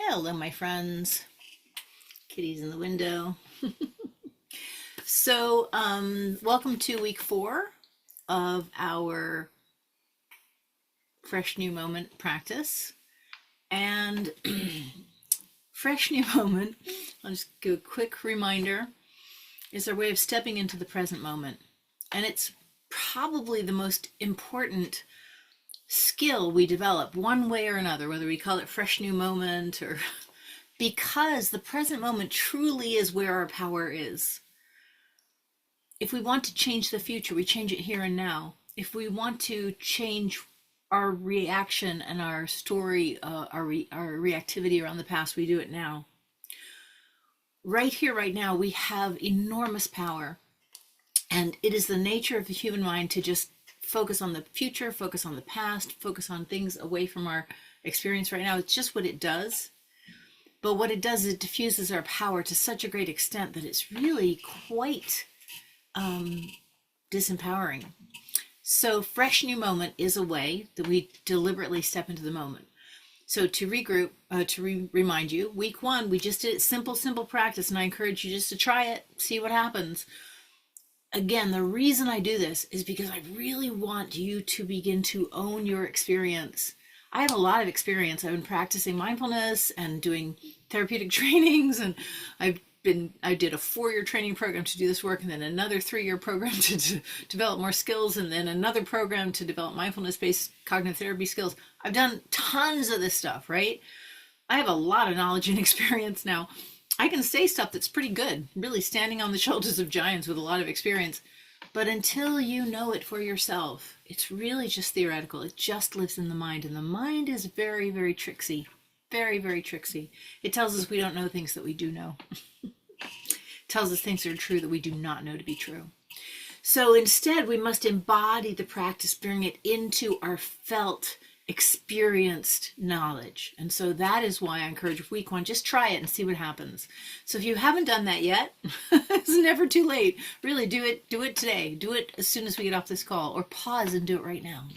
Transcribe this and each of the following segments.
Hello, my friends. Kitty's in the window. So, welcome to week 4 of our Fresh New Moment practice. And Fresh New Moment, I'll just give a quick reminder, is our way of stepping into the present moment. And it's probably the most important skill we develop one way or another, whether we call it fresh new moment or because the present moment truly is where our power is. If we want to change the future, we change it here and now. If we want to change our reaction and our story, our reactivity around the past, we do it now. Right here, right now, we have enormous power. And it is the nature of the human mind to just focus on the future, focus on the past, focus on things away from our experience right now. It's just what it does. But what it does is it diffuses our power to such a great extent that it's really quite disempowering. So fresh new moment is a way that we deliberately step into the moment. So to regroup, remind you, week 1, we just did simple practice, and I encourage you just to try it, see what happens. Again, the reason I do this is because I really want you to begin to own your experience. I have a lot of experience. I've been practicing mindfulness and doing therapeutic trainings, and I did a 4-year training program to do this work, and then another 3-year program to develop more skills, and then another program to develop mindfulness-based cognitive therapy skills. I've done tons of this stuff, right? I have a lot of knowledge and experience now. I can say stuff that's pretty good, really standing on the shoulders of giants with a lot of experience. But until you know it for yourself, it's really just theoretical. It just lives in the mind. And the mind is very, very tricksy. Very, very tricksy. It tells us we don't know things that we do know. It tells us things that are true that we do not know to be true. So instead, we must embody the practice, bring it into our felt, experienced knowledge. And so that is why I encourage week 1, just try it and see what happens. So if you haven't done that yet, it's never too late. Really do it today. Do it as soon as we get off this call, or pause and do it right now.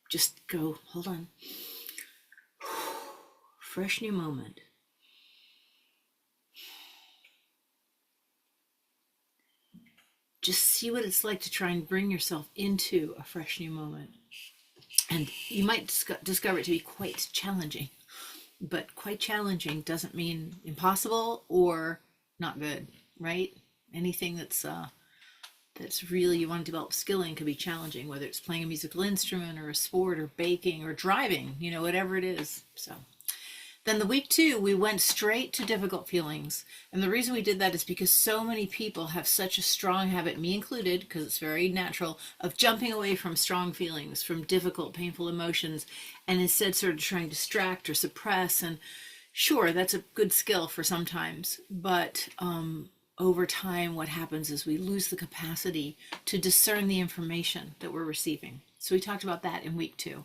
Just go, hold on. Fresh new moment. Just see what it's like to try and bring yourself into a fresh new moment. And you might discover it to be quite challenging, but quite challenging doesn't mean impossible or not good, right? Anything that's really you want to develop skill in could be challenging, whether it's playing a musical instrument or a sport or baking or driving, whatever it is. So then the week 2, we went straight to difficult feelings. And the reason we did that is because so many people have such a strong habit, me included, because it's very natural, of jumping away from strong feelings, from difficult, painful emotions, and instead sort of trying to distract or suppress. And sure, that's a good skill for sometimes, but over time, what happens is we lose the capacity to discern the information that we're receiving. So we talked about that in week 2.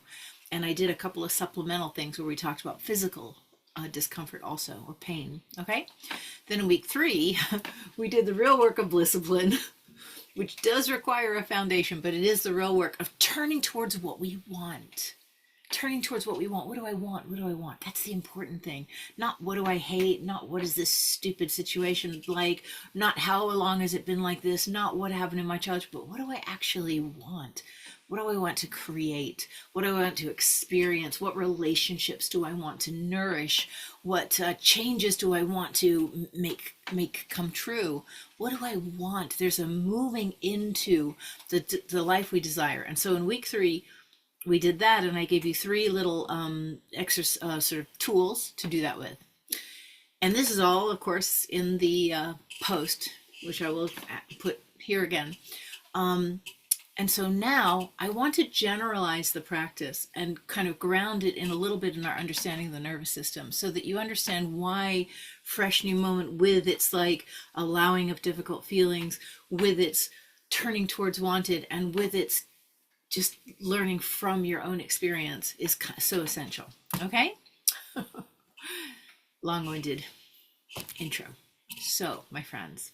And I did a couple of supplemental things where we talked about physical discomfort also, or pain, okay? Then in week 3, we did the real work of Blissipline, which does require a foundation, but it is the real work of turning towards what we want. Turning towards what we want. What do I want? What do I want? That's the important thing. Not what do I hate, not what is this stupid situation like, not how long has it been like this, not what happened in my childhood, but what do I actually want? What do I want to create? What do I want to experience? What relationships do I want to nourish? What changes do I want to make come true? What do I want? There's a moving into the life we desire. And so in week 3, we did that, and I gave you 3 little sort of tools to do that with. And this is all, of course, in the post, which I will put here again. And so now I want to generalize the practice and kind of ground it in a little bit in our understanding of the nervous system, so that you understand why fresh new moment, with its like allowing of difficult feelings, with its turning towards wanted, and with its just learning from your own experience is so essential. Okay? Long-winded intro. So, my friends,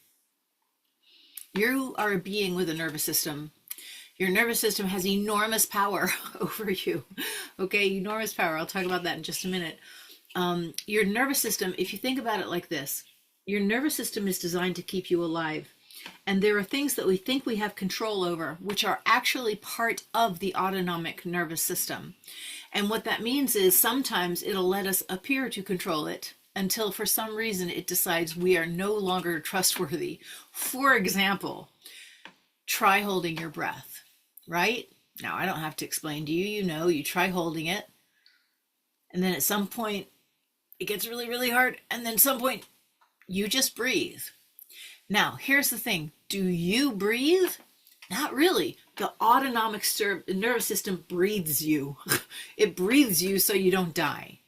you are a being with a nervous system. Your nervous system has enormous power over you. Okay, enormous power. I'll talk about that in just a minute. Your nervous system, if you think about it like this, your nervous system is designed to keep you alive. And there are things that we think we have control over, which are actually part of the autonomic nervous system. And what that means is sometimes it'll let us appear to control it until for some reason it decides we are no longer trustworthy. For example, try holding your breath, right? Now, I don't have to explain to you, you try holding it. And then at some point, it gets really, really hard. And then at some point, you just breathe. Now, here's the thing. Do you breathe? Not really. The autonomic nervous system breathes you. It breathes you so you don't die.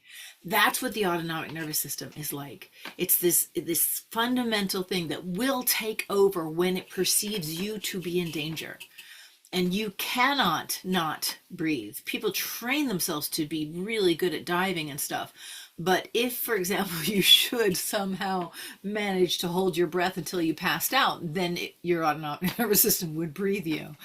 That's what the autonomic nervous system is like. It's this fundamental thing that will take over when it perceives you to be in danger. And you cannot not breathe. People train themselves to be really good at diving and stuff. But if, for example, you should somehow manage to hold your breath until you passed out, then your autonomic nervous system would breathe you.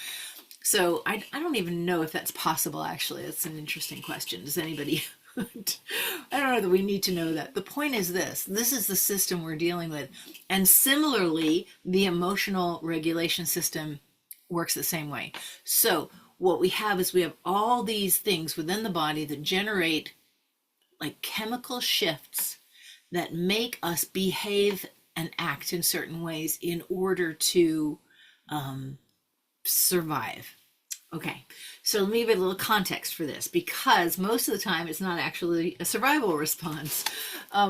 So I don't even know if that's possible, actually. That's an interesting question. Does anybody... I don't know that we need to know that. The point is this is the system we're dealing with. And similarly, the emotional regulation system works the same way. So what we have is we have all these things within the body that generate like chemical shifts that make us behave and act in certain ways in order to survive. Okay, so let me give it a little context for this, because most of the time it's not actually a survival response.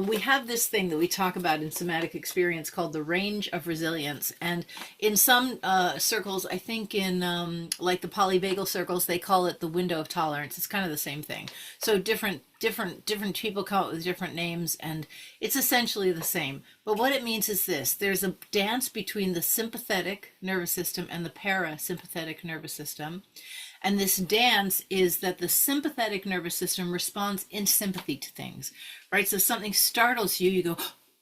We have this thing that we talk about in somatic experience called the range of resilience. And in some circles, I think in like the polyvagal circles, they call it the window of tolerance. It's kind of the same thing. So different people come up with different names, and it's essentially the same. But what it means is this: there's a dance between the sympathetic nervous system and the parasympathetic nervous system. And this dance is that the sympathetic nervous system responds in sympathy to things, right? So something startles you, you go,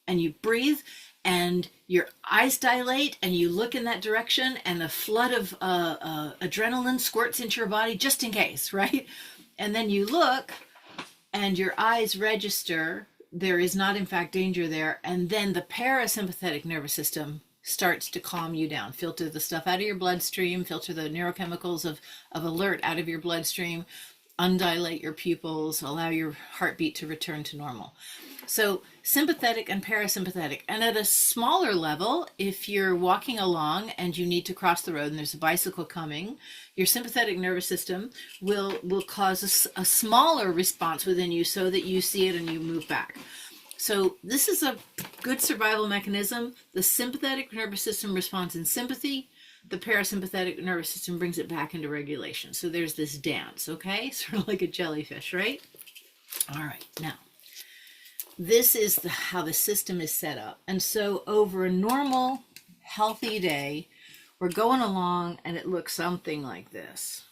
and you breathe, and your eyes dilate, and you look in that direction, and a flood of adrenaline squirts into your body just in case, right? And then you look, and your eyes register there is not in fact danger there, and then the parasympathetic nervous system starts to calm you down, filter the stuff out of your bloodstream, filter the neurochemicals of alert out of your bloodstream, undilate your pupils, allow your heartbeat to return to normal. So sympathetic and parasympathetic. And at a smaller level, if you're walking along and you need to cross the road and there's a bicycle coming, your sympathetic nervous system will cause a smaller response within you so that you see it and you move back. So this is a good survival mechanism. The sympathetic nervous system responds in sympathy. The parasympathetic nervous system brings it back into regulation. So there's this dance, okay? Sort of like a jellyfish, right? All right, now, this is how the system is set up. And so over a normal, healthy day, we're going along and it looks something like this.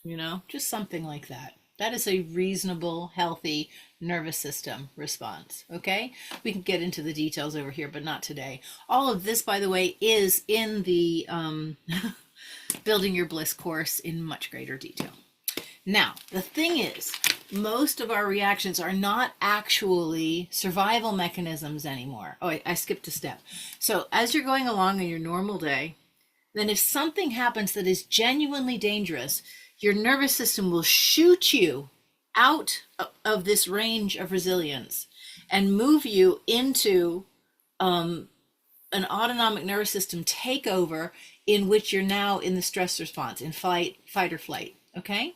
You know, just something like that. That is a reasonable, healthy nervous system response, okay? We can get into the details over here, but not today. All of this, by the way, is in the Building Your Bliss course in much greater detail. Now, the thing is, most of our reactions are not actually survival mechanisms anymore. Oh, I skipped a step. So as you're going along in your normal day, then if something happens that is genuinely dangerous, your nervous system will shoot you out of this range of resilience and move you into an autonomic nervous system takeover in which you're now in the stress response, in fight or flight, okay?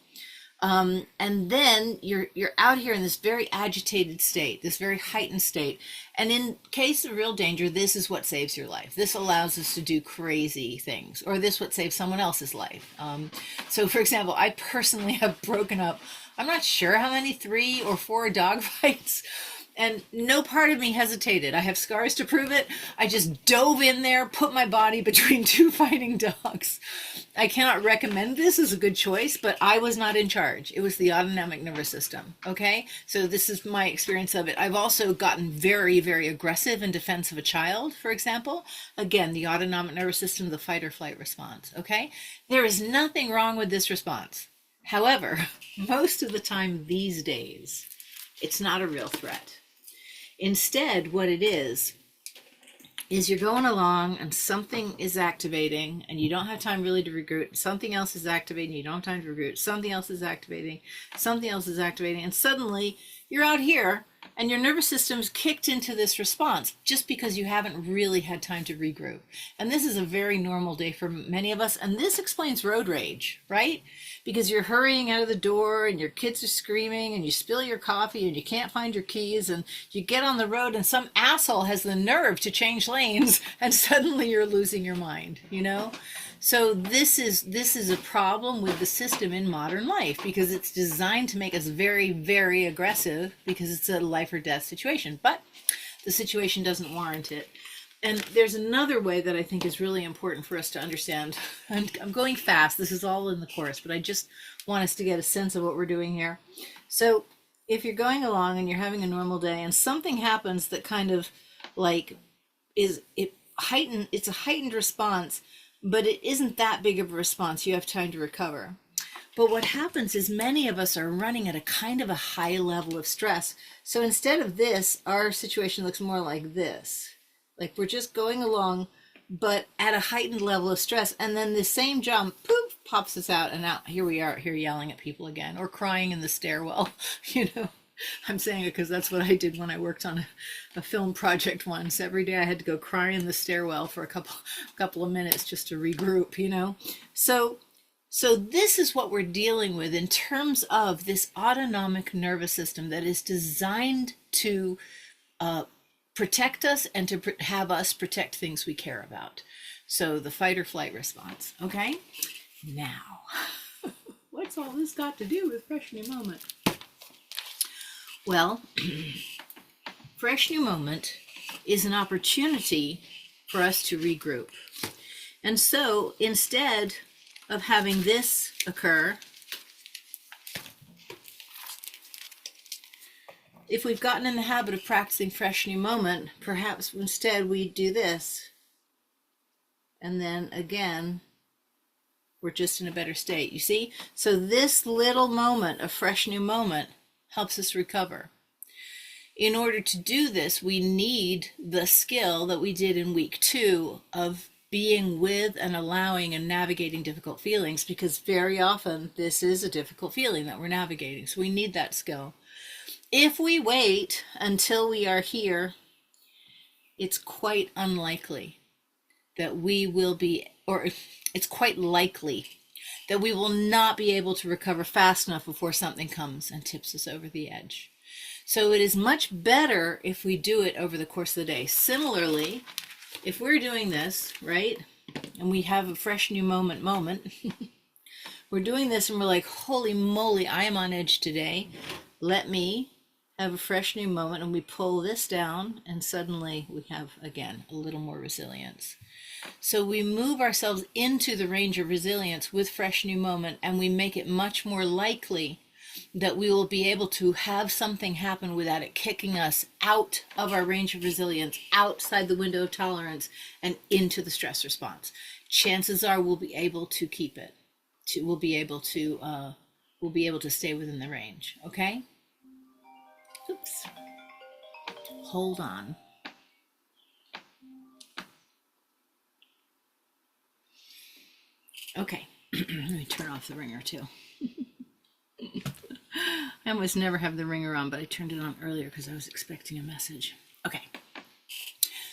And then you're out here in this very agitated state, this very heightened state. And in case of real danger, this is what saves your life. This allows us to do crazy things, or this what saves someone else's life. So for example, I personally have broken up, I'm not sure how many, 3 or 4 dog fights. And no part of me hesitated. I have scars to prove it. I just dove in there, put my body between 2 fighting dogs. I cannot recommend this as a good choice, but I was not in charge. It was the autonomic nervous system, okay? So this is my experience of it. I've also gotten very, very aggressive in defense of a child, for example. Again, the autonomic nervous system, the fight or flight response, okay? There is nothing wrong with this response. However, most of the time these days, It's not a real threat. Instead, what it is you're going along and something is activating and you don't have time really to regroup. Something else is activating, you don't have time to regroup. Something else is activating, something else is activating, and suddenly you're out here and your nervous system's kicked into this response just because you haven't really had time to regroup. And this is a very normal day for many of us, and this explains road rage, right? Because you're hurrying out of the door and your kids are screaming and you spill your coffee and you can't find your keys and you get on the road and some asshole has the nerve to change lanes and suddenly you're losing your mind, you know? So this is a problem with the system in modern life because it's designed to make us very, very aggressive because it's a life or death situation, but the situation doesn't warrant it. And there's another way that I think is really important for us to understand. I'm going fast. This is all in the course, but I just want us to get a sense of what we're doing here. So if you're going along and you're having a normal day and something happens that kind of like it's a heightened response, but it isn't that big of a response. You have time to recover. But what happens is many of us are running at a kind of a high level of stress. So instead of this, our situation looks more like this. Like we're just going along, but at a heightened level of stress. And then the same jump, poof, pops us out. And now here we are here yelling at people again or crying in the stairwell, you know. I'm saying it because that's what I did when I worked on a film project once. Every day I had to go cry in the stairwell for a couple of minutes just to regroup, you know. So this is what we're dealing with in terms of this autonomic nervous system that is designed to protect us and to have us protect things we care about. So the fight or flight response, okay? Now, what's all this got to do with Fresh New Moment? Well, Fresh New Moment is an opportunity for us to regroup. And so instead of having this occur, if we've gotten in the habit of practicing Fresh New Moment, perhaps instead we do this. And then again, we're just in a better state. You see? So this little moment of Fresh New Moment helps us recover. In order to do this, we need the skill that we did in week 2 of being with and allowing and navigating difficult feelings, because very often this is a difficult feeling that we're navigating. So we need that skill. If we wait until we are here, it's quite unlikely that we will be, or it's quite likely that we will not be able to recover fast enough before something comes and tips us over the edge. So it is much better if we do it over the course of the day. Similarly, if we're doing this, right, and we have a Fresh New Moment, we're doing this and we're like, holy moly, I am on edge today. Let me have a Fresh New Moment, and we pull this down and suddenly we have, again, a little more resilience. So we move ourselves into the range of resilience with Fresh New Moment, and we make it much more likely that we will be able to have something happen without it kicking us out of our range of resilience, outside the window of tolerance, and into the stress response. Chances are we'll be able to keep it. We'll be able to stay within the range. Okay? Oops. Hold on. Okay, let me turn off the ringer too. I almost never have the ringer on, but I turned it on earlier because I was expecting a message. Okay,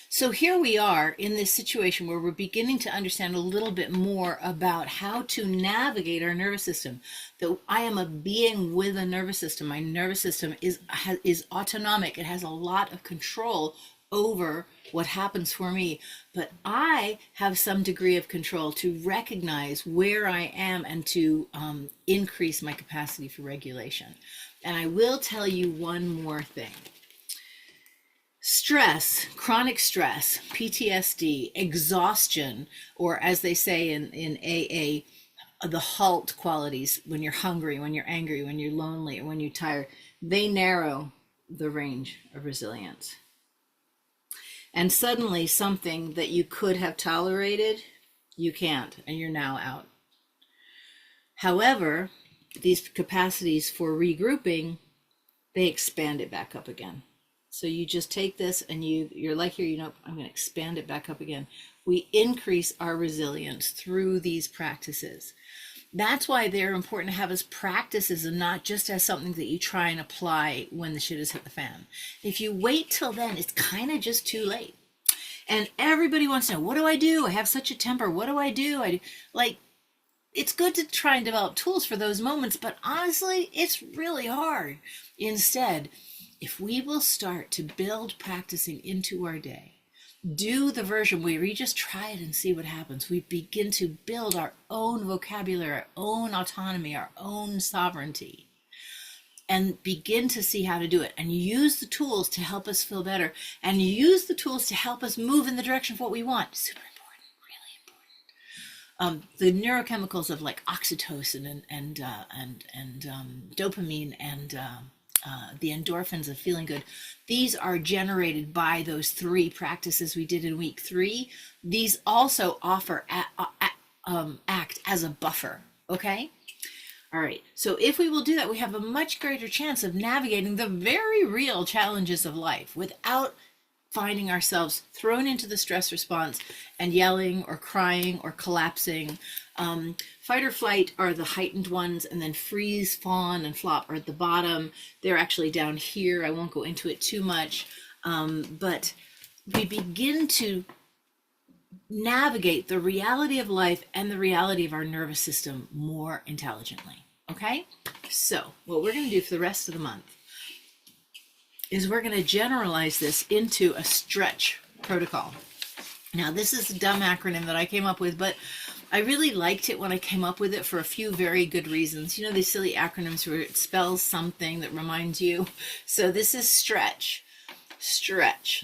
so here we are in this situation where we're beginning to understand a little bit more about how to navigate our nervous system. That I am a being with a nervous system. My nervous system is autonomic. It has a lot of control over what happens for me, but I have some degree of control to recognize where I am and to increase my capacity for regulation. And I will tell you one more thing. Stress, chronic stress, PTSD, exhaustion, or as they say in AA, the HALT qualities, when you're hungry, when you're angry, when you're lonely, or when you're tired, they narrow the range of resilience. And suddenly something that you could have tolerated, you can't, and you're now out. However, these capacities for regrouping they expand it back up again. So you just take this and you're like here, I'm going to expand it back up again. We increase our resilience through these practices. That's why they're important to have as practices and not just as something that you try and apply when the shit has hit the fan. If you wait till then, it's kind of just too late. And everybody wants to know, what do I do? I have such a temper. What do I do? It's good to try and develop tools for those moments, but honestly, it's really hard. Instead, if we will start to build practicing into our day, do the version where we just try it and see what happens. We begin to build our own vocabulary, our own autonomy, our own sovereignty, and begin to see how to do it and use the tools to help us feel better and use the tools to help us move in the direction of what we want. Super important, really important. The neurochemicals of like oxytocin and dopamine and the endorphins of feeling good, these are generated by those 3 practices we did in week 3. These also act as a buffer. Okay. All right. So if we will do that, we have a much greater chance of navigating the very real challenges of life without finding ourselves thrown into the stress response and yelling or crying or collapsing. Fight or flight are the heightened ones, and then freeze, fawn, and flop are at the bottom. They're actually down here. I won't go into it too much, but we begin to navigate the reality of life and the reality of our nervous system more intelligently. Okay? So what we're going to do for the rest of the month is we're going to generalize this into a stretch protocol. Now, this is a dumb acronym that I came up with, but I really liked it when I came up with it for a few very good reasons. You know, these silly acronyms where it spells something that reminds you. So this is stretch,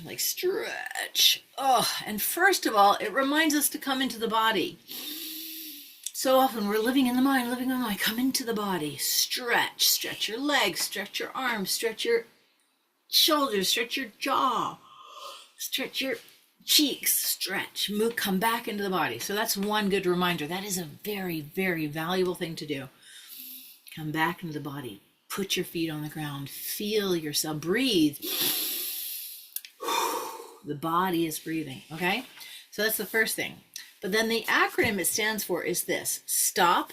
like stretch. Oh, and first of all, it reminds us to come into the body. So often we're living in the mind, come into the body, stretch your legs, stretch your arms, stretch your shoulders, stretch your jaw, stretch your cheeks, stretch, move, come back into the body. So that's one good reminder. That is a very, very valuable thing to do. Come back into the body, put your feet on the ground, feel yourself, breathe. The body is breathing, okay? So that's the first thing. But then the acronym it stands for is this: stop,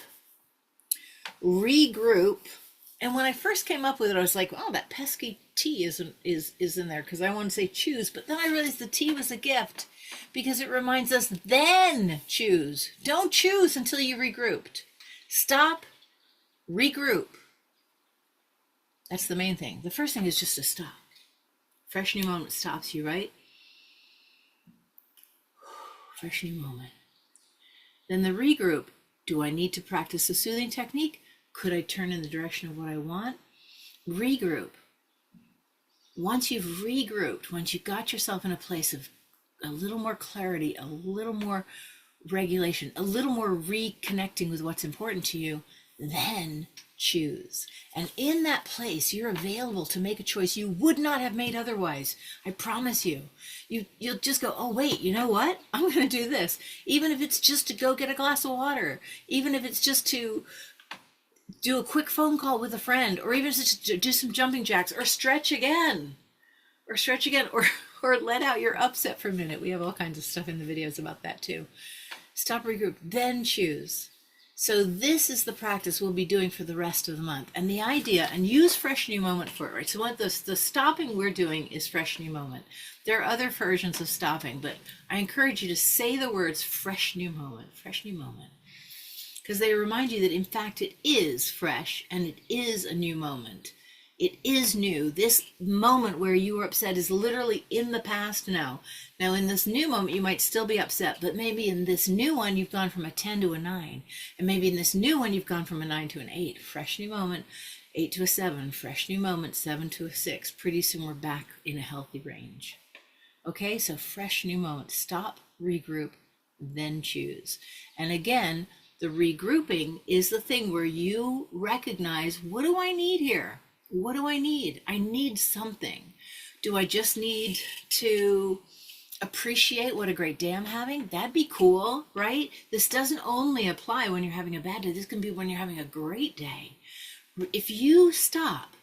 regroup. And when I first came up with it, I was like, oh, that pesky T is in there because I want to say choose. But then I realized the T was a gift because it reminds us then choose. Don't choose until you regrouped. Stop, regroup. That's the main thing. The first thing is just to stop. Fresh new moment stops you, right? Fresh new moment. Then the regroup. Do I need to practice a soothing technique? Could I turn in the direction of what I want? Regroup. Once you've regrouped, once you got yourself in a place of a little more clarity, a little more regulation, a little more reconnecting with what's important to you, then choose. And in that place, you're available to make a choice you would not have made otherwise. I promise you. You'll just go, oh, wait, you know what? I'm going to do this. Even if it's just to go get a glass of water, even if it's just to do a quick phone call with a friend, or even just to do some jumping jacks, or stretch again, or let out your upset for a minute. We have all kinds of stuff in the videos about that too. Stop, regroup, then choose. So this is the practice we'll be doing for the rest of the month. And the idea, and use fresh new moment for it, right? So what the stopping we're doing is fresh new moment. There are other versions of stopping, but I encourage you to say the words fresh new moment, because they remind you that in fact it is fresh and it is a new moment. It is new. This moment where you were upset is literally in the past now. Now in this new moment, you might still be upset, but maybe in this new one, you've gone from a 10 to a 9. And maybe in this new one, you've gone from a 9 to an 8. Fresh new moment, 8 to a 7. Fresh new moment, 7 to a 6. Pretty soon we're back in a healthy range. Okay, so fresh new moment. Stop, regroup, then choose. And again, the regrouping is the thing where you recognize, what do I need here? What do I need? I need something. Do I just need to appreciate what a great day I'm having? That'd be cool, right? This doesn't only apply when you're having a bad day. This can be when you're having a great day. If you stop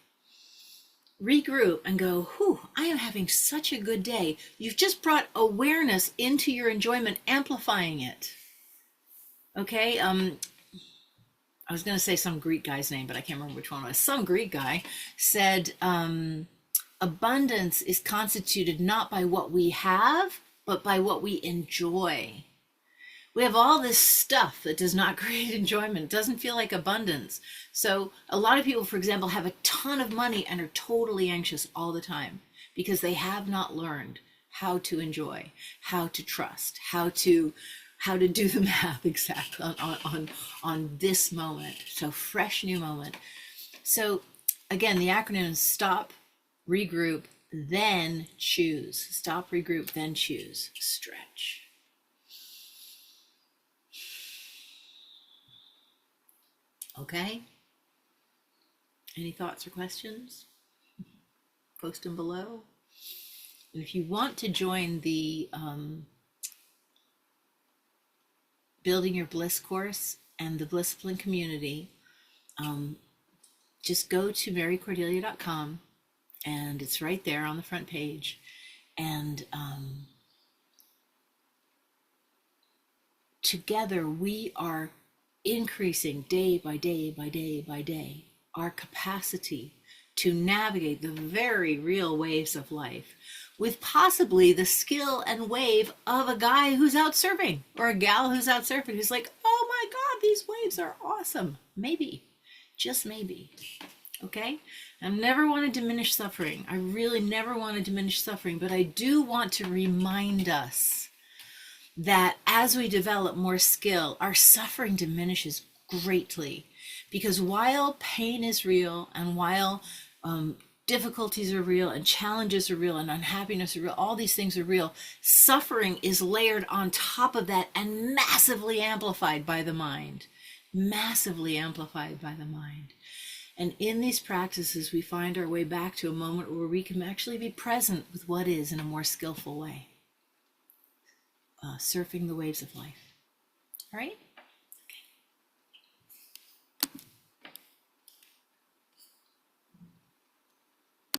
regroup and go, whew, I am having such a good day. You've just brought awareness into your enjoyment, amplifying it. Okay. I was going to say some Greek guy's name, but I can't remember which one it was. Some Greek guy said, abundance is constituted not by what we have, but by what we enjoy. We have all this stuff that does not create enjoyment. It doesn't feel like abundance. So a lot of people, for example, have a ton of money and are totally anxious all the time because they have not learned how to enjoy, how to trust, how to do the math exactly on this moment. So fresh new moment. So again, the acronym is stop, regroup, then choose. Stop, regroup, then choose. Stretch. Okay. Any thoughts or questions? Post them below. And if you want to join the Building Your Bliss course and the Blissipline community, just go to marycordelia.com and it's right there on the front page. And together we are increasing day by day by day by day our capacity to navigate the very real waves of life with possibly the skill and wave of a guy who's out surfing or a gal who's out surfing who's like, oh my God, these waves are awesome. Maybe, just maybe. Okay? I never want to diminish suffering. I really never want to diminish suffering, but I do want to remind us that as we develop more skill, our suffering diminishes greatly. Because while pain is real and while difficulties are real and challenges are real and unhappiness are real, all these things are real, suffering is layered on top of that and massively amplified by the mind. Massively amplified by the mind. And in these practices, we find our way back to a moment where we can actually be present with what is in a more skillful way. Surfing the waves of life. All right?